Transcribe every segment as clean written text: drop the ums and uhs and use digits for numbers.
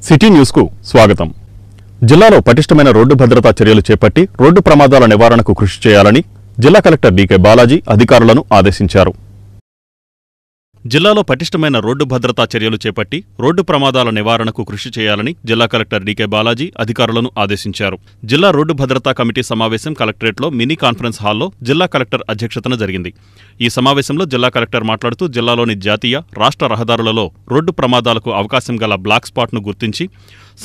City news కు స్వాగతం. జిల్లాలో పటిష్టమైన రోడ్డు భద్రతా చర్యలు చేపట్టి రోడ్డు ప్రమాదాల నివారణకు కృషి చేయాలని జిల్లా కలెక్టర్ డీకే బాలాజీ అధికారులను ఆదేశించారు. జిల్లాలో పటిష్టమైన రోడ్డు భద్రతా చర్యలు చేపట్టి రోడ్డు ప్రమాదాల నివారణకు కృషి చేయాలని జిల్లా కలెక్టర్ డీకే బాలాజీ అధికారులను ఆదేశించారు. జిల్లా రోడ్డు భద్రతా కమిటీ సమావేశం కలెక్టరేట్లో మినీ కాన్ఫరెన్స్ హాల్లో జిల్లా కలెక్టర్ అధ్యక్షతన జరిగింది. ఈ సమావేశంలో జిల్లా కలెక్టర్ మాట్లాడుతూ జిల్లాలోని జాతీయ, రాష్ట్ర రహదారులలో రోడ్డు ప్రమాదాలకు అవకాశం గల బ్లాక్ స్పాట్ను గుర్తించి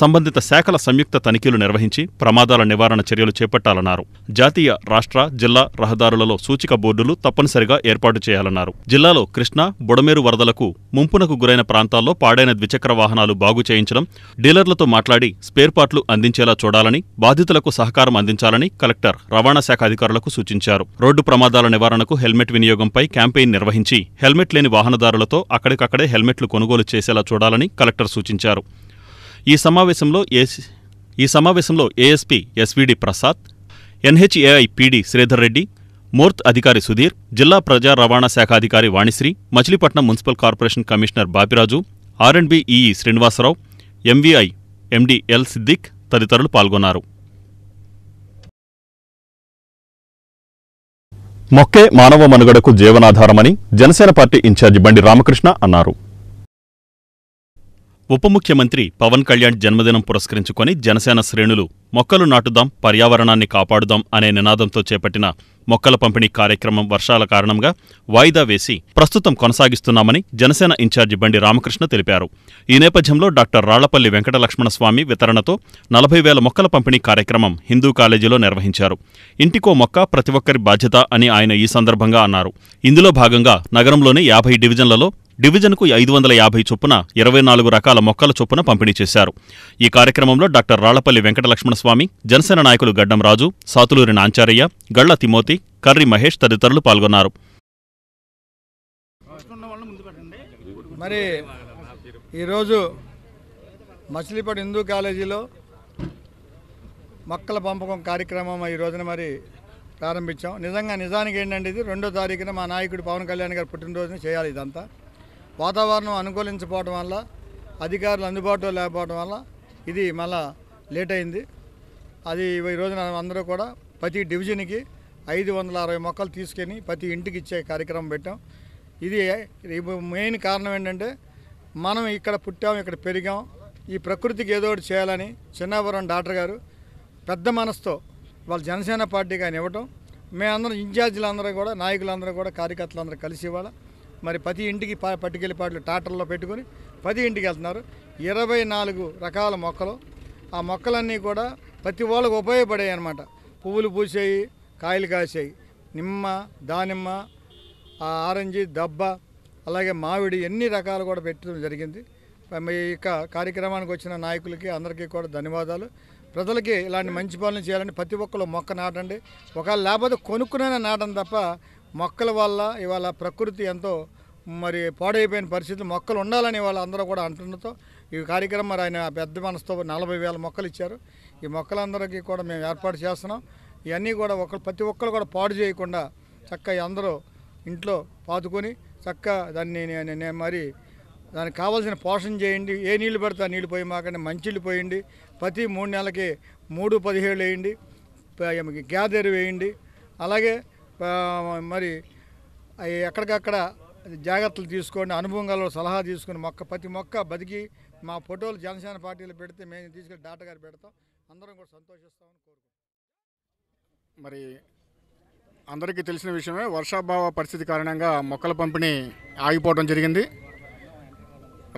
సంబంధిత శాఖల సంయుక్త తనిఖీలు నిర్వహించి ప్రమాదాల నివారణ చర్యలు చేపట్టాలన్నారు. జాతీయ, రాష్ట్ర, జిల్లా రహదారులలో సూచిక బోర్డులు తప్పనిసరిగా ఏర్పాటు చేయాలన్నారు. జిల్లాలో కృష్ణా, బుడమేరు వరదలకు ముంపునకు గురైన ప్రాంతాల్లో పాడైన ద్విచక్ర వాహనాలు బాగు చేయించడం, డీలర్లతో మాట్లాడి స్పేర్ పార్ట్లు అందించేలా చూడాలని, బాధితులకు సహకారం అందించాలని కలెక్టర్ రవాణా శాఖ అధికారులకు సూచించారు. రోడ్డు ప్రమాదాల నివారణకు హెల్మెట్ వినియోగంపై క్యాంపెయిన్ నిర్వహించి హెల్మెట్ లేని వాహనదారులతో అక్కడికక్కడే హెల్మెట్లు కొనుగోలు చేసేలా చూడాలని కలెక్టర్ సూచించారు. ఈ సమావేశంలో ASP SVD Prasad, NHAI PD Sridhar Reddy, MoRTH అధికారి సుధీర్, జిల్లా ప్రజా రవాణా శాఖ అధికారి Vanisri, Machilipatnam municipal corporation commissioner Bapiraju, R and B EE Srinivasarao, MVI MD L Siddiq తదితరులు పాల్గొన్నారు. మొక్కే మానవ మనుగడకు జీవనాధారమని జనసేన పార్టీ ఇన్ఛార్జి బండి రామకృష్ణ అన్నారు. ఉప ముఖ్యమంత్రి పవన్ కళ్యాణ్ జన్మదినం పురస్కరించుకొని జనసేన శ్రేణులు మొక్కలు నాటుదాం, పర్యావరణాన్ని కాపాడుదాం అనే నినాదంతో చేపట్టిన మొక్కల పంపిణీ కార్యక్రమం వర్షాల కారణంగా వాయిదా వేసి ప్రస్తుతం కొనసాగిస్తున్నామని జనసేన ఇన్ఛార్జి బండి రామకృష్ణ తెలిపారు. ఈ నేపథ్యంలో డాక్టర్ రాళ్లపల్లి వెంకటలక్ష్మణస్వామి వితరణతో 40,000 మొక్కల పంపిణీ కార్యక్రమం హిందూ కాలేజీలో నిర్వహించారు. ఇంటికో మొక్క ప్రతి ఒక్కరి బాధ్యత అని ఆయన ఈ సందర్భంగా అన్నారు. ఇందులో భాగంగా నగరంలోని 50 డివిజన్లలో డివిజన్కు 550 చొప్పున 24 రకాల మొక్కల చొప్పున పంపిణీ చేశారు. ఈ కార్యక్రమంలో డాక్టర్ రాళ్లపల్లి వెంకటలక్ష్మణస్వామి, జనసేన నాయకులు గడ్డం రాజు, సాతులూరి నాంచారయ్య, గళ్ల తిమోతి, కర్రి మహేష్ తదితరులు పాల్గొన్నారు. మరి ఈరోజు మచిలీపట్నం హిందూ కాలేజీలో మొక్కల పంపకం కార్యక్రమం ఈ రోజున మరి ప్రారంభించాం. నిజానికి ఏంటంటే ఇది 2వ తారీఖున మా నాయకుడు పవన్ కళ్యాణ్ గారు పుట్టినరోజున చేయాలి. ఇదంతా వాతావరణం అనుకూలించకపోవడం వల్ల, అధికారులు అందుబాటులో లేకపోవడం వల్ల ఇది మళ్ళా లేట్ అయింది. అది ఈ రోజున అందరూ కూడా ప్రతి డివిజన్కి 560 మొక్కలు తీసుకొని ప్రతి ఇంటికి ఇచ్చే కార్యక్రమం పెట్టాం. ఇది మెయిన్ కారణం ఏంటంటే మనం ఇక్కడ పుట్టాం, ఇక్కడ పెరిగాం, ఈ ప్రకృతికి ఏదో ఒకటి చేయాలని చిన్నాపురం డాక్టర్ గారు పెద్ద మనసుతో వాళ్ళ జనసేన పార్టీకి ఆయన ఇవ్వటం, మేమందరం ఇన్ఛార్జీలందరూ కూడా, నాయకులందరూ కూడా, కార్యకర్తలందరూ కలిసి ఇవాళ మరి ప్రతి ఇంటికి పట్టుకెళ్ళి పాటలు ట్రాక్టర్లో పెట్టుకొని ప్రతి ఇంటికి వెళ్తున్నారు. 24 రకాల మొక్కలు, ఆ మొక్కలన్నీ కూడా ప్రతి వాళ్ళకు ఉపయోగపడాయి అన్నమాట. పువ్వులు పూసేయి, కాయలు కాసాయి, నిమ్మ, దానిమ్మ, ఆరెంజి, దబ్బ, అలాగే మామిడి, ఎన్ని రకాలు కూడా పెట్టడం జరిగింది. ఈ కార్యక్రమానికి వచ్చిన నాయకులకి అందరికీ కూడా ధన్యవాదాలు. ప్రజలకి ఇలాంటి మంచి పనులు చేయాలని ప్రతి ఒక్కరు మొక్క నాటండి. ఒకవేళ లేకపోతే కొనుక్కునే నాటం తప్ప మొక్కల వల్ల ఇవాళ ప్రకృతి ఎంతో మరి పాడైపోయిన పరిస్థితులు, మొక్కలు ఉండాలని ఇవాళ అందరూ కూడా అంటుండతో ఈ కార్యక్రమం మరి ఆయన పెద్ద మనసుతో 40,000 మొక్కలు ఇచ్చారు. ఈ మొక్కలందరికీ కూడా మేము ఏర్పాటు చేస్తున్నాం. ఇవన్నీ కూడా ప్రతి ఒక్కరు కూడా పాడు చేయకుండా చక్కగా అందరూ ఇంట్లో పాతుకొని చక్కగా దాన్ని మరి దానికి కావాల్సిన పోషణ చేయండి. ఏ నీళ్లు పడితే ఆ నీళ్ళు పోయి మాకంటే మంచిళ్ళు పోయండి. ప్రతి 3 నెలలకి 3-17 వేయండి, గ్యాదర్ వేయండి. అలాగే మరి ఎక్కడికక్కడ జాగ్రత్తలు తీసుకోండి, అనుభవం గల సలహా తీసుకుని ప్రతి మొక్క బతికి మా ఫోటోలు జనసేన పార్టీలో పెడితే మేము తీసుకెళ్ళి డాక్టర్ గారు పెడతాం. అందరం కూడా సంతోషిస్తామని కోరుకుంటాం. మరి అందరికీ తెలిసిన విషయమే, వర్షాభావ పరిస్థితి కారణంగా మొక్కల పంపిణీ ఆగిపోవడం జరిగింది.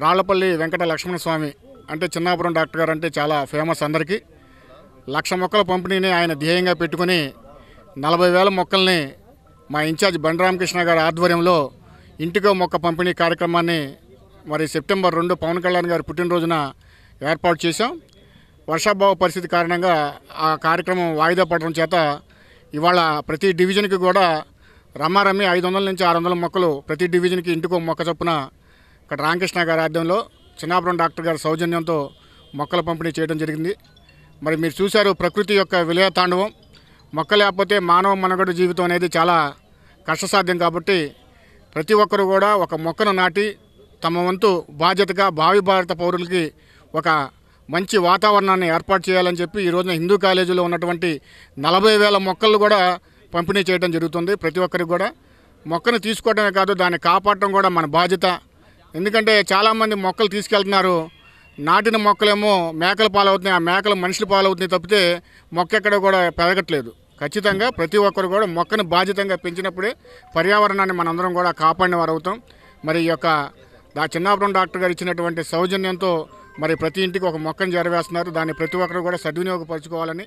రాళ్లపల్లి వెంకట లక్ష్మణస్వామి అంటే చిన్నాపురం డాక్టర్ గారు అంటే చాలా ఫేమస్ అందరికీ. 1,00,000 మొక్కల పంపిణీని ఆయన ధ్యేయంగా పెట్టుకుని 40,000 మొక్కల్ని మా ఇన్ఛార్జ్ బండి రామకృష్ణ గారి ఆధ్వర్యంలో ఇంటికో మొక్క పంపిణీ కార్యక్రమాన్ని మరి సెప్టెంబర్ 2 పవన్ కళ్యాణ్ గారి పుట్టినరోజున ఏర్పాటు చేశాం. వర్షాభావ పరిస్థితి కారణంగా ఆ కార్యక్రమం వాయిదా పడడం చేత ఇవాళ ప్రతి డివిజన్కి కూడా రమ్మారమ్మి 500 నుంచి 600 మొక్కలు ప్రతి డివిజన్కి ఇంటికో మొక్క చొప్పున ఇక్కడ రామకృష్ణ గారి ఆధ్వర్యంలో చిన్నాపురం డాక్టర్ గారి సౌజన్యంతో మొక్కల పంపిణీ చేయడం జరిగింది. మరి మీరు చూశారు ప్రకృతి యొక్క విలయ తాండవం. మొక్క లేకపోతే మానవ మనుగడ జీవితం అనేది చాలా కష్టసాధ్యం. కాబట్టి ప్రతి ఒక్కరు కూడా ఒక మొక్కను నాటి తమ వంతు బాధ్యతగా భావి భారత పౌరులకి ఒక మంచి వాతావరణాన్ని ఏర్పాటు చేయాలని చెప్పి ఈ రోజున హిందూ కాలేజీలో ఉన్నటువంటి 40,000 మొక్కలు కూడా పంపిణీ చేయడం జరుగుతుంది. ప్రతి ఒక్కరికి కూడా మొక్కను తీసుకోవడమే కాదు, దాన్ని కాపాడటం కూడా మన బాధ్యత. ఎందుకంటే చాలామంది మొక్కలు తీసుకెళ్తున్నారు, నాటిన మొక్కలేమో మేకల పాలవుతున్నాయి, ఆ మేకలు మనుషుల పాలవుతున్నాయి తప్పితే మొక్క ఎక్కడ కూడా పెరగట్లేదు. ఖచ్చితంగా ప్రతి ఒక్కరు కూడా మొక్కను బాధ్యతంగా పెంచినప్పుడే పర్యావరణాన్ని మనందరం కూడా కాపాడిన వారు అవుతాం. మరి ఈ యొక్క చిన్నాపురం డాక్టర్ గారు ఇచ్చినటువంటి సౌజన్యంతో మరి ప్రతి ఇంటికి ఒక మొక్కను చేరవేస్తున్నారు. దాన్ని ప్రతి ఒక్కరు కూడా సద్వినియోగపరచుకోవాలని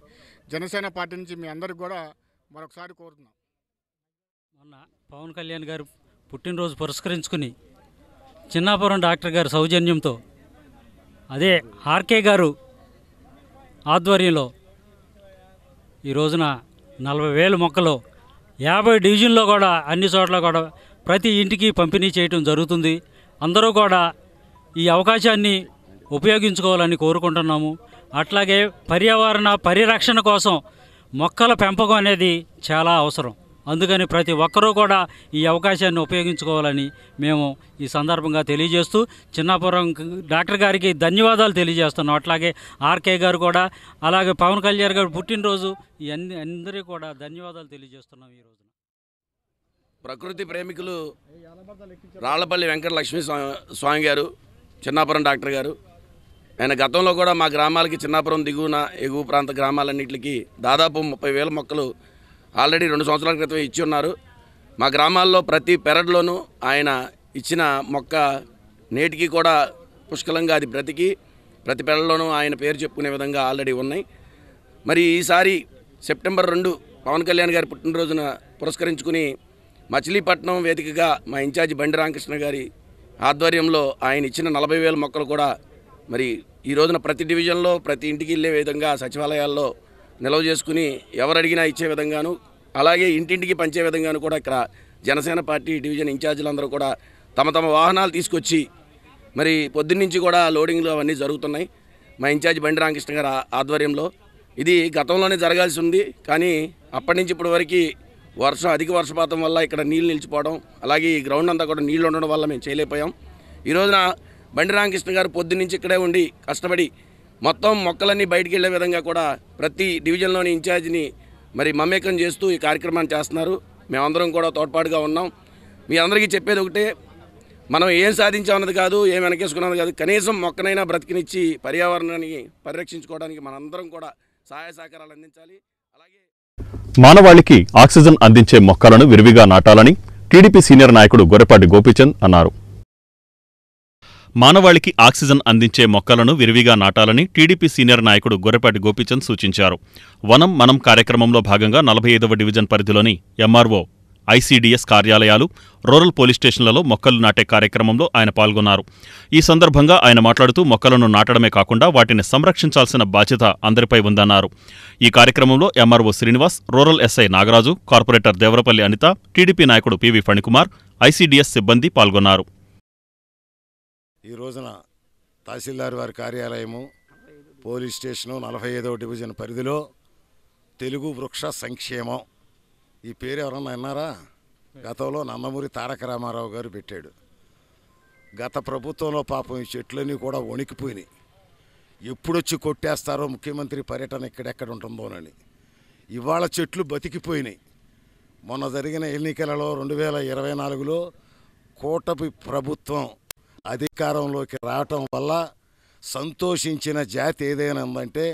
జనసేన పార్టీ నుంచి మీ అందరికి కూడా మరొకసారి కోరుతున్నాం. మొన్న పవన్ కళ్యాణ్ గారు పుట్టినరోజు పురస్కరించుకుని చిన్నాపురం డాక్టర్ గారు సౌజన్యంతో అదే ఆర్కే గారు ఆధ్వర్యంలో ఈ రోజున 40,000 మొక్కలు 50 డివిజన్లో కూడా అన్ని చోట్ల కూడా ప్రతి ఇంటికి పంపిణీ చేయటం జరుగుతుంది. అందరూ కూడా ఈ అవకాశాన్ని ఉపయోగించుకోవాలని కోరుకుంటున్నాము. అట్లాగే పర్యావరణ పరిరక్షణ కోసం మొక్కల పెంపకం అనేది చాలా అవసరం. అందుకని ప్రతి ఒక్కరూ కూడా ఈ అవకాశాన్ని ఉపయోగించుకోవాలని మేము ఈ సందర్భంగా తెలియజేస్తూ చిన్నాపురం డాక్టర్ గారికి ధన్యవాదాలు తెలియజేస్తున్నాం. అట్లాగే ఆర్కే గారు కూడా, అలాగే పవన్ కళ్యాణ్ గారు పుట్టినరోజు అందరికీ కూడా ధన్యవాదాలు తెలియజేస్తున్నాం. ఈరోజు ప్రకృతి ప్రేమికులు రాళ్లపల్లి వెంకట లక్ష్మీ స్వామి గారు, చిన్నాపురం డాక్టర్ గారు, ఆయన గతంలో కూడా మా గ్రామాలకి చిన్నాపురం దిగువన ఎగువ ప్రాంత గ్రామాలన్నింటికి దాదాపు 30,000 మొక్కలు ఆల్రెడీ 2 సంవత్సరాల క్రితం ఇచ్చి ఉన్నారు. మా గ్రామాల్లో ప్రతి పెరడ్లోనూ ఆయన ఇచ్చిన మొక్క నేటికి కూడా పుష్కలంగా అది బ్రతికి ప్రతి పెరడ్లోనూ ఆయన పేరు చెప్పుకునే విధంగా ఆల్రెడీ ఉన్నాయి. మరి ఈసారి సెప్టెంబర్ 2 పవన్ కళ్యాణ్ గారి పుట్టినరోజున పురస్కరించుకుని మచిలీపట్నం వేదికగా మా ఇన్ఛార్జి బండి రామకృష్ణ గారి ఆధ్వర్యంలో ఆయన ఇచ్చిన 40,000 మొక్కలు కూడా మరి ఈ రోజున ప్రతి డివిజన్లో ప్రతి ఇంటికి వెళ్ళే విధంగా సచివాలయాల్లో నిల్వ చేసుకుని ఎవరు అడిగినా ఇచ్చే విధంగాను, అలాగే ఇంటింటికి పంచే విధంగాను కూడా ఇక్కడ జనసేన పార్టీ డివిజన్ ఇన్ఛార్జీలందరూ కూడా తమ తమ వాహనాలు తీసుకొచ్చి మరి పొద్దున్నుంచి కూడా లోడింగ్లు అవన్నీ జరుగుతున్నాయి. మా ఇన్ఛార్జి బండి రామకృష్ణ గారి ఆధ్వర్యంలో ఇది గతంలోనే జరగాల్సి ఉంది. కానీ అప్పటి నుంచి ఇప్పటి వరకు అధిక వర్షపాతం వల్ల ఇక్కడ నీళ్ళు నిలిచిపోవడం, అలాగే ఈ గ్రౌండ్ అంతా కూడా నీళ్ళు ఉండడం వల్ల మేము చేయలేకపోయాం. ఈ రోజున బండి రామకృష్ణ గారు పొద్దున్నుంచి ఇక్కడే ఉండి కష్టపడి మొత్తం మొక్కలన్నీ బయటికి వెళ్ళే విధంగా కూడా ప్రతి డివిజన్లోని ఇన్ఛార్జిని మరి మమేకం చేస్తూ ఈ కార్యక్రమాన్ని చేస్తున్నారు. మేమందరం కూడా తోడ్పాటుగా ఉన్నాం. మీ అందరికీ చెప్పేది ఒకటే, మనం ఏం సాధించామన్నది కాదు, ఏం వెనకేసుకున్నది కాదు, కనీసం మొక్కనైనా బ్రతికినిచ్చి పర్యావరణాన్ని పరిరక్షించుకోవడానికి మనందరం కూడా సహాయ సహకారాలు అందించాలి. అలాగే మానవాళికి ఆక్సిజన్ అందించే మొక్కలను విరివిగా నాటాలని టీడీపీ సీనియర్ నాయకుడు గొర్రెపాటి గోపీచంద్ అన్నారు. మానవాళికి ఆక్సిజన్ అందించే మొక్కలను విరివిగా నాటాలని టీడీపీ సీనియర్ నాయకుడు గొర్రెపాటి గోపీచంద్ సూచించారు. వనం మనం కార్యక్రమంలో భాగంగా 45వ డివిజన్ పరిధిలోని ఎంఆర్ఓ, ఐసీడీఎస్ కార్యాలయాలు, రూరల్ పోలీస్ స్టేషన్లలో మొక్కలు నాటే కార్యక్రమంలో ఆయన పాల్గొన్నారు. ఈ సందర్భంగా ఆయన మాట్లాడుతూ మొక్కలను నాటడమే కాకుండా వాటిని సంరక్షించాల్సిన బాధ్యత అందరిపై ఉందన్నారు. ఈ కార్యక్రమంలో MRO Srinivas, rural SI Nagaraju, corporator Devarapalli Anitha, TDP నాయకుడు పివి ఫణికుమార్, ఐసీడీఎస్ సిబ్బంది పాల్గొన్నారు. ఈ రోజున తహసీల్దార్ వారి కార్యాలయము, పోలీస్ స్టేషను, 45వ డివిజన్ పరిధిలో తెలుగు వృక్ష సంక్షేమం, ఈ పేరు ఎవరన్నా విన్నారా? గతంలో నందమూరి తారక రామారావు గారు పెట్టాడు. గత ప్రభుత్వంలో పాపం ఈ చెట్లన్నీ కూడా వణికిపోయినాయి. ఎప్పుడొచ్చి కొట్టేస్తారో ముఖ్యమంత్రి పర్యటన ఎక్కడెక్కడ ఉంటుందోనని. ఇవాళ చెట్లు బతికిపోయినాయి. మొన్న జరిగిన ఎన్నికలలో 2024లో కూటమి ప్రభుత్వం అధికారంలోకి రావటం వల్ల సంతోషించిన జాతి ఏదైనా ఉందంటే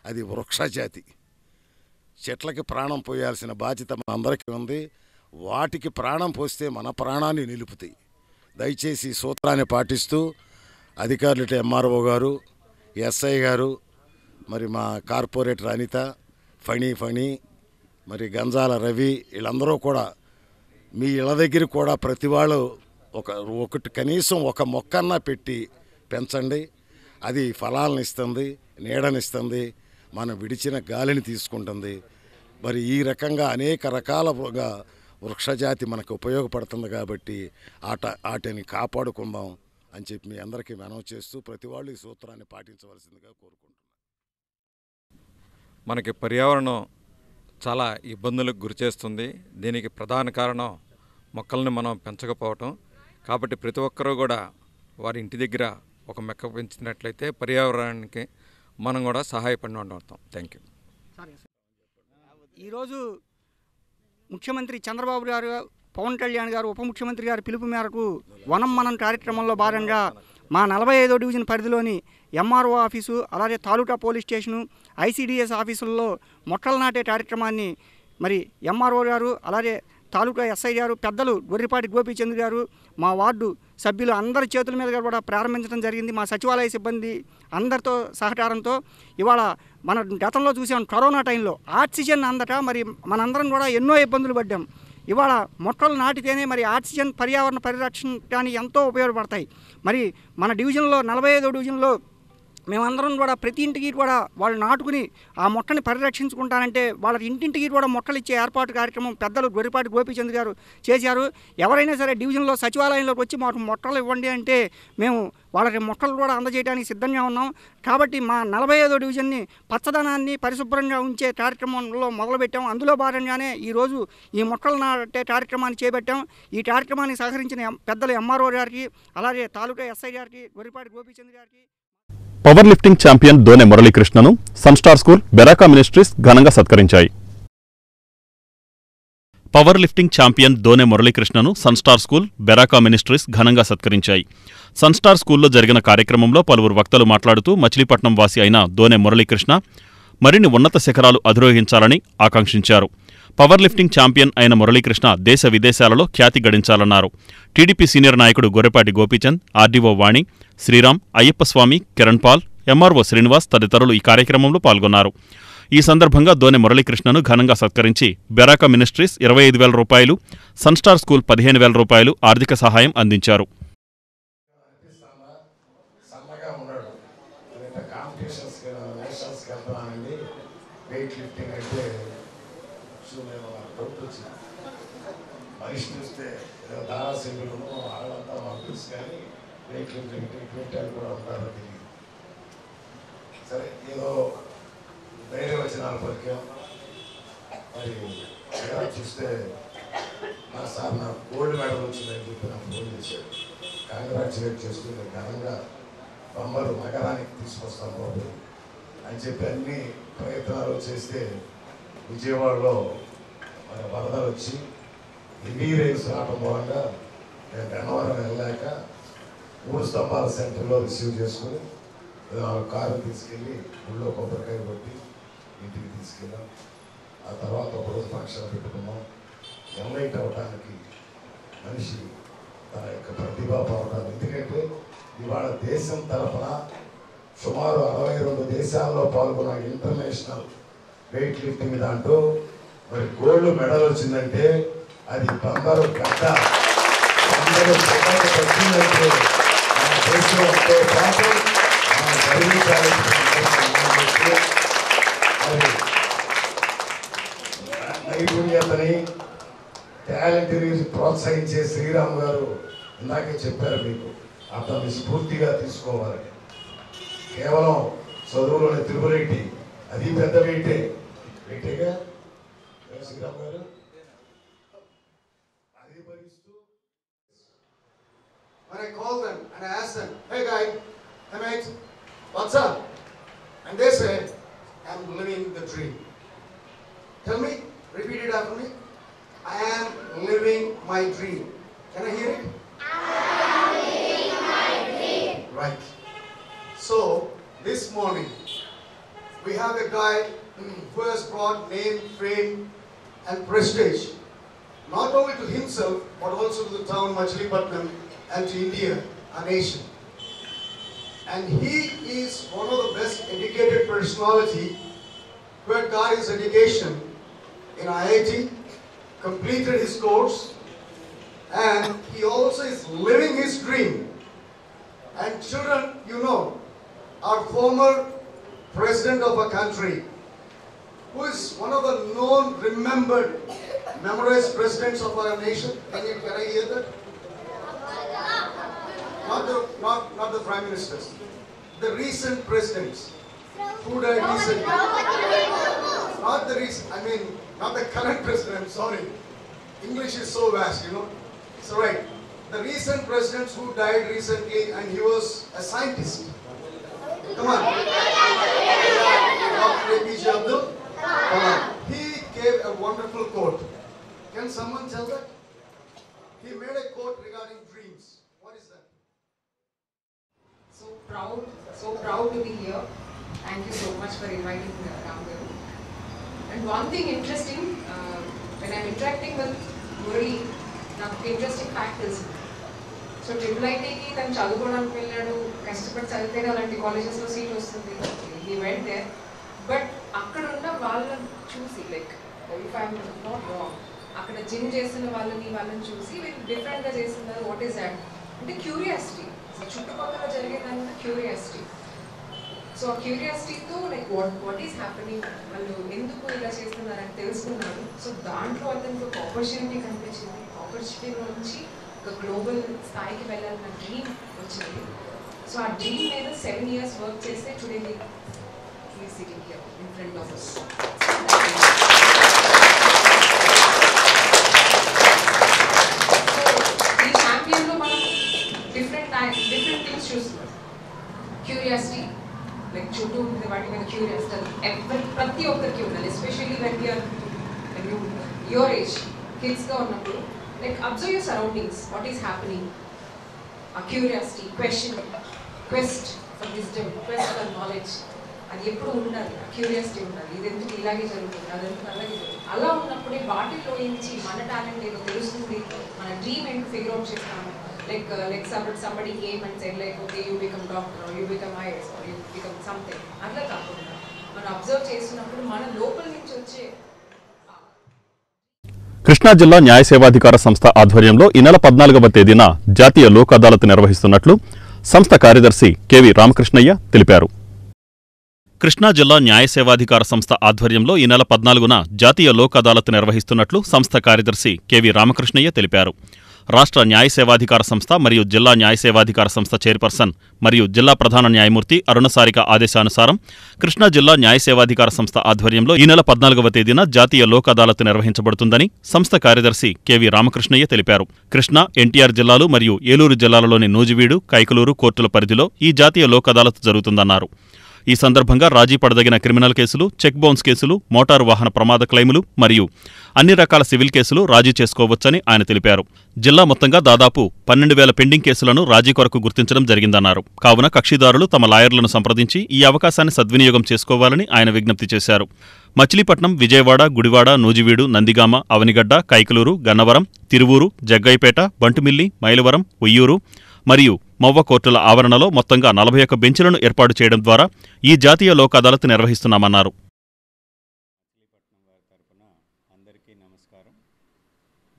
అది వృక్ష జాతి. చెట్లకి ప్రాణం పోయాల్సిన బాధ్యత మన అందరికీ ఉంది. వాటికి ప్రాణం పోస్తే మన ప్రాణాన్ని నిలుపుతాయి. దయచేసి ఈ సూత్రాన్ని పాటిస్తూ అధికారులు ఎంఆర్ఓ గారు, ఎస్ఐ గారు, మరి మా కార్పొరేటర్ అనిత, ఫణి, మరి గంజాల రవి, వీళ్ళందరూ కూడా మీ ఇళ్ళ దగ్గర కూడా ప్రతి వాళ్ళు ఒకటి కనీసం ఒక మొక్కన్నా పెట్టి పెంచండి. అది ఫలాలను ఇస్తుంది, నీడనిస్తుంది, మనం విడిచిన గాలిని తీసుకుంటుంది. మరి ఈ రకంగా అనేక రకాల వృక్షజాతి మనకు ఉపయోగపడుతుంది కాబట్టి వాటిని కాపాడుకుందాం అని చెప్పి మీ అందరికీ మనవి చేస్తూ ప్రతి వాళ్ళు ఈ సూత్రాన్ని పాటించవలసిందిగా కోరుకుంటున్నాను. మనకి పర్యావరణం చాలా ఇబ్బందులకు గురిచేస్తుంది. దీనికి ప్రధాన కారణం మొక్కల్ని మనం పెంచకపోవటం. కాబట్టి ప్రతి ఒక్కరూ కూడా వారి ఇంటి దగ్గర ఒక మొక్క పెంచినట్లయితే పర్యావరణానికి మనం కూడా సహాయపడిన ఉంటాం. Thank you. ఈరోజు ముఖ్యమంత్రి చంద్రబాబు గారు, పవన్ కళ్యాణ్ గారు, ఉప ముఖ్యమంత్రి గారి పిలుపు మేరకు వనం మనం కార్యక్రమంలో భాగంగా మా 45వ డివిజన్ పరిధిలోని ఎంఆర్ఓ ఆఫీసు, అలాగే తాలూకా పోలీస్ స్టేషను, ఐసిడిఎస్ ఆఫీసుల్లో మొక్కలు నాటే కార్యక్రమాన్ని మరి ఎంఆర్ఓ గారు, అలాగే తాలూకా ఎస్ఐ గారు, పెద్దలు గొర్రెపాటి గోపీచంద్ గారు, మా వార్డు సభ్యులు అందరి చేతుల మీద కూడా ప్రారంభించడం జరిగింది. మా సచివాలయ సిబ్బంది అందరితో సహకారంతో ఇవాళ మన గతంలో చూసాం కరోనా టైంలో ఆక్సిజన్ అందక మరి మనందరం కూడా ఎన్నో ఇబ్బందులు పడ్డాం. ఇవాళ మొక్కలు నాటితేనే మరి ఆక్సిజన్ పర్యావరణ పరిరక్షణ ఎంతో ఉపయోగపడతాయి. మరి మన డివిజన్లో 45వ డివిజన్లో మేమందరం కూడా ప్రతి ఇంటికి కూడా వాళ్ళు నాటుకుని ఆ మొక్కని పరిరక్షించుకుంటానంటే వాళ్ళ ఇంటింటికి కూడా మొక్కలు ఇచ్చే ఏర్పాటు కార్యక్రమం పెద్దలు గొర్రెపాటి గోపీచంద్ గారు చేశారు. ఎవరైనా సరే డివిజన్లో సచివాలయంలోకి వచ్చి మాకు మొక్కలు ఇవ్వండి అంటే మేము వాళ్ళకి మొక్కలు కూడా అందజేయడానికి సిద్ధంగా ఉన్నాం. కాబట్టి మా 45వ డివిజన్ని పచ్చదనాన్ని పరిశుభ్రంగా ఉంచే కార్యక్రమంలో మొదలుపెట్టాం. అందులో భాగంగానే ఈరోజు ఈ మొక్కలు నాటే కార్యక్రమాన్ని చేపట్టాం. ఈ కార్యక్రమానికి సహకరించిన పెద్దలు ఎంఆర్ఓ గారికి, అలాగే తాలూకా ఎస్ఐ గారికి, గొర్రెపాటి గోపీచంద్ గారికి. పవర్ లిఫ్టింగ్ ఛాంపియన్ దోనె మురళీకృష్ణను సన్స్టార్ స్కూల్, బెరాకా మినిస్ట్రీస్ ఘనంగా సత్కరించాయి. పవర్ లిఫ్టింగ్ ఛాంపియన్ దోనె మురళీకృష్ణను సన్స్టార్ స్కూల్, బెరాకా మినిస్ట్రీస్ ఘనంగా సత్కరించాయి. సన్స్టార్ స్కూల్లో జరిగిన కార్యక్రమంలో పలువురు వక్తలు మాట్లాడుతూ మచిలీపట్నం వాసి అయిన దోనె మురళీకృష్ణ మరిన్ని ఉన్నత శిఖరాలు అధిరోహించాలని ఆకాంక్షించారు. పవర్ లిఫ్టింగ్ ఛాంపియన్ అయిన మురళీకృష్ణ దేశ విదేశాలలో ఖ్యాతి గడించాలన్నారు. టీడీపీ సీనియర్ నాయకుడు గొర్రెపాటి గోపీచంద్, ఆర్డీఓ వాణి, శ్రీరామ్, అయ్యప్పస్వామి, కిరణ్ పాల్, ఎంఆర్ఓ శ్రీనివాస్ తదితరులు ఈ కార్యక్రమంలో పాల్గొన్నారు. ఈ సందర్భంగా దోనె మురళీకృష్ణను ఘనంగా సత్కరించి బెరాకా మినిస్ట్రీస్ 25,000 రూపాయలు, సన్స్టార్ స్కూల్ 15,000 రూపాయలు ఆర్థిక సహాయం అందించారు. మనిషి చూస్తే దారాశిల్లు వాళ్ళంతా మాకు తెలుసు, కానీ రేట్లు పెట్టాలు కూడా ఉంటారు. సరే, ఏదో ధైర్య వచనాలు పలికాం. మరి చూస్తే నా సార్ నాకు గోల్డ్ మెడల్ వచ్చిందని చెప్పి నాకు ఫోన్ చేశాడు. కంగ్రాచులేట్ చేస్తూ నేను ఘనంగా బొమ్మలు నగరానికి తీసుకొస్తాను బాబు అని చెప్పి అన్ని ప్రయత్నాలు చేస్తే విజయవాడలో మన వరదలు వచ్చి హెవీ రైన్స్ రావడం మూలంగా నేను గన్నవరం వెళ్ళాక 3 స్తంభాల సెంటర్లో రిసీవ్ చేసుకుని కారు తీసుకెళ్ళి ఊళ్ళో కొబ్బరికాయ కొట్టి ఇంటికి తీసుకెళ్ళాం. ఆ తర్వాత ఒకరోజు ఫంక్షన్ పెట్టుకున్నాం. ఎన్లైట్ అవ్వడానికి మనిషి తన యొక్క ప్రతిభా పోవటాలు. ఎందుకంటే ఇవాళ దేశం తరఫున సుమారు 62 దేశాల్లో పాల్గొన్న ఇంటర్నేషనల్ వెయిట్ లిఫ్టింగ్ దాంట్లో మరి గోల్డ్ మెడల్ వచ్చిందంటే అది బంగారు గడ్డ. అందరూ వచ్చిందంటే మన దేశంతో పాటు మనం గర్వించాలి. మరి నైపుణ్యతని, టాలెంట్ని ప్రోత్సహించే శ్రీరామ్ గారు ఇందాకే చెప్పారు మీకు, అతన్ని స్ఫూర్తిగా తీసుకోవాలి. కేవలం చదువులోనే తిరుగులేటి, అది పెద్ద వెయిటేగా శ్రీరామ్ గారు. When I call them and I ask them, hey guy, hey mate, what's up? And they say, I'm living the dream. Tell me, repeat it after me. I am living my dream. Can I hear it? I am living my dream. Right. So, this morning, we have a guy who has brought name, fame, and prestige, not only to himself, but also to the town Machilipatnam and to India, our nation. And he is one of the best educated personality who had got his education in IIT, completed his course, and he also is living his dream. And children, you know, our former president of our country, who is one of the known, remembered, memorized presidents of our nation. Can I hear that? Not the prime ministers. The recent presidents who died recently. Not the recent. I mean, not the current president. I'm sorry. English is so vast, you know. It's right. The recent presidents who died recently, and he was a scientist. Come on. Dr. APJ Abdul Kalam. He gave a wonderful quote. Can someone tell that? He made a quote regarding dreams. What is that? So proud to be here. Thank you so much for inviting Ram Garu. And one thing interesting, when I'm interacting with Murali, now interesting fact is, so IIITకి తను చదువుకోవడానికి వెళ్ళాడు, కష్టపడి చదివితేనే అలాంటి కాలేజెస్లో seat వస్తుంది. He went there, but అక్కడ ఉన్న వాళ్ళని చూసి, like if I'm not wrong, అక్కడ జిమ్ చేస్తున్న వాళ్ళని చూసి వీళ్ళు డిఫరెంట్గా చేస్తున్నారు. వాట్ ఈస్ దాట్ అంటే క్యూరియాసిటీ, చుట్టుపక్కల జరిగేదాన్ని క్యూరియాసిటీ. సో ఆ క్యూరియాసిటీతో లైక్ వాట్ ఈస్ హ్యాపెనింగ్, వాళ్ళు ఎందుకు ఇలా చేస్తున్నారని తెలుసుకున్నారు. సో దాంట్లో అతనికి ఒక ఆపర్చునిటీ కనిపించింది. ఆపర్చునిటీ నుంచి ఒక గ్లోబల్ స్థాయికి వెళ్ళాలన్న డ్రీమ్ వచ్చింది. సో ఆ డ్రీమ్ మీద 7 years వర్క్ చేస్తే today he is sitting here in front of us. So ఈ ఛాంపియన్లో మనం డిఫరెంట్ థింగ్స్ చూస్తున్నాం. క్యూరియాసిటీ, లైక్ చుట్టూ వాటి మీద క్యూరియాసిటీ ప్రతి ఒక్కరికి ఉండాలి. ఎస్పెషల్లీ వెన్ యువర్ ఏజ్ కిడ్స్గా ఉన్నప్పుడు, like observe your surroundings, what is happening. ఆ curiosity, quest for wisdom, quest for knowledge, అది ఎప్పుడు ఉండాలి. ఆ క్యూరియాసిటీ ఉండాలి. ఇది ఎందుకు ఇలాగే జరుగుతుంది, అదంతా అలాగే జరుగుతుంది. అలా ఉన్నప్పుడే వాటిలో నుంచి మన టాలెంట్ ఏదో తెలుస్తుంది, మన డ్రీమ్ ఏంటో ఫిగర్ అవుట్ చేస్తాము. Like somebody came and said like, okay, you become doctor or you become IAS or you become something. అట్లా కాకుండా మనం అబ్జర్వ్ చేస్తున్నప్పుడు మన లోపల నుంచి వచ్చే. కృష్ణా జిల్లా న్యాయ సేవాధికార సంస్థ ఆధ్వర్యంలో ఈ నెల 14వ తేదీన జాతీయ లోక్ అదాలత్ నిర్వహిస్తున్నట్లు సంస్థ కార్యదర్శి కెవి రామకృష్ణయ్య తెలిపారు. కృష్ణా జిల్లా న్యాయ సేవాధికార సంస్థ ఆధ్వర్యంలో ఈ నెల 14న జాతీయ లోక్ అదాలత్ నిర్వహిస్తున్నట్లు సంస్థ కార్యదర్శి కెవి రామకృష్ణయ్య తెలిపారు. రాష్ట్ర న్యాయ సేవాధికార సంస్థ మరియు జిల్లా న్యాయ సేవాధికార సంస్థ చైర్పర్సన్ మరియు జిల్లా ప్రధాన న్యాయమూర్తి అరుణసారిక ఆదేశానుసారం కృష్ణా జిల్లా న్యాయ సేవాధికార సంస్థ ఆధ్వర్యంలో ఈ నెల 14వ తేదీన జాతీయ లోక్ అదాలత్ నిర్వహించబడుతుందని సంస్థ కార్యదర్శి కెవి రామకృష్ణయ్య తెలిపారు. కృష్ణా, ఎన్టీఆర్ జిల్లాలు మరియు ఏలూరు జిల్లాలలోని నూజివీడు, కైకలూరు కోర్టుల పరిధిలో ఈ జాతీయ లోక్ అదాలత్ జరుగుతుందన్నారు. ఈ సందర్భంగా రాజీ పడదగిన క్రిమినల్ కేసులు, చెక్ బౌన్స్ కేసులు, మోటారు వాహన ప్రమాద క్లెయిములు మరియు అన్ని రకాల సివిల్ కేసులు రాజీ చేసుకోవచ్చని ఆయన తెలిపారు. జిల్లా మొత్తంగా దాదాపు 12,000 పెండింగ్ కేసులను రాజీ కొరకు గుర్తించడం జరిగిందన్నారు. కావున కక్షిదారులు తమ లాయర్లను సంప్రదించి ఈ అవకాశాన్ని సద్వినియోగం చేసుకోవాలని ఆయన విజ్ఞప్తి చేశారు. మచిలీపట్నం, విజయవాడ, గుడివాడ, నూజివీడు, నందిగామ, అవనిగడ్డ, కైకలూరు, గన్నవరం, తిరువూరు, జగ్గైపేట, బంటుమిల్లి, మైలవరం, ఉయ్యూరు మరియు మవ్వ కోర్టుల ఆవరణలో మొత్తంగా 41 బెంచ్లను ఏర్పాటు చేయడం ద్వారా ఈ జాతీయ లోక్ అదాలత్ నిర్వహిస్తున్నామన్నారు. అందరికీ నమస్కారం.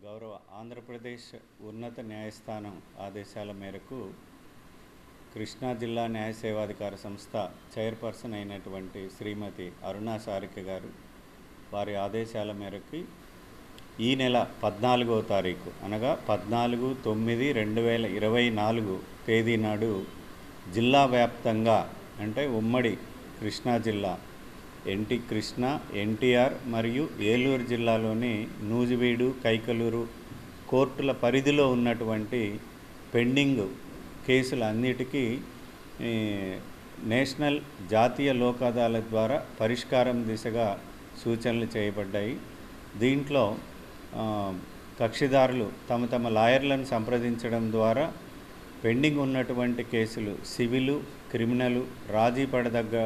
గౌరవ ఆంధ్రప్రదేశ్ ఉన్నత న్యాయస్థానం ఆదేశాల మేరకు కృష్ణా జిల్లా న్యాయ సేవాధికార సంస్థ చైర్పర్సన్ అయినటువంటి శ్రీమతి అరుణసారిక గారు వారి ఆదేశాల మేరకు ఈ నెల 14వ తారీఖు అనగా 14/9/2024 తేదీ నాడు జిల్లా వ్యాప్తంగా అంటే ఉమ్మడి కృష్ణా జిల్లా కృష్ణా, ఎన్టీఆర్ మరియు ఏలూరు జిల్లాలోని నూజివీడు, కైకలూరు కోర్టుల పరిధిలో ఉన్నటువంటి పెండింగ్ కేసులన్నిటికీ నేషనల్ జాతీయ లోక్ అదాలత్ ద్వారా పరిష్కారం దిశగా సూచనలు చేయబడ్డాయి. దీంట్లో కక్షిదారులు తమ లాయర్లను సంప్రదించడం ద్వారా పెండింగ్ ఉన్నటువంటి కేసులు సివిలు, క్రిమినలు, రాజీ పడదగ్గ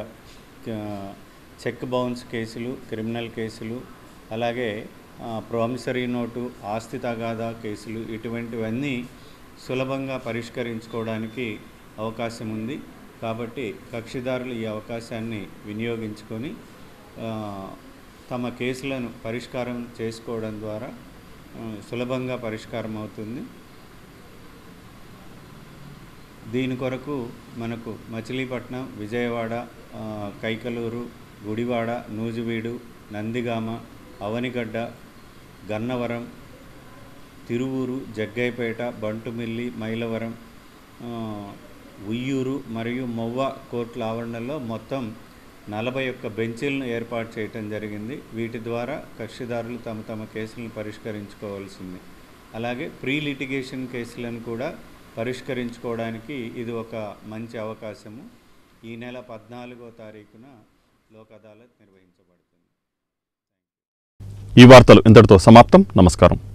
చెక్ బౌన్స్ కేసులు, క్రిమినల్ కేసులు, అలాగే ప్రామిసరీ నోటు, ఆస్తి తగాదా కేసులు ఇటువంటివన్నీ సులభంగా పరిష్కరించుకోవడానికి అవకాశం ఉంది. కాబట్టి కక్షిదారులు ఈ అవకాశాన్ని వినియోగించుకొని తమ కేసులను పరిష్కారం చేసుకోవడం ద్వారా సులభంగా పరిష్కారం అవుతుంది. దీని కొరకు మనకు మచిలీపట్నం, విజయవాడ, కైకలూరు, గుడివాడ, నూజివీడు, నందిగామ, అవనిగడ్డ, గన్నవరం, తిరువూరు, జగ్గైపేట, బంటుమిల్లి, మైలవరం, ఉయ్యూరు మరియు మవ్వ కోర్టుల ఆవరణలో మొత్తం 41 బెంచీలను ఏర్పాటు చేయటం జరిగింది. వీటి ద్వారా కక్షిదారులు తమ కేసులను పరిష్కరించుకోవాల్సింది. అలాగే ప్రీ లిటిగేషన్ కేసులను కూడా పరిష్కరించుకోవడానికి ఇది ఒక మంచి అవకాశము. ఈ నెల 14వ తారీఖున లోక్ అదాలత్ నిర్వహించబడుతుంది. ఈ వార్తలు ఇంతటితో సమాప్తం. నమస్కారం.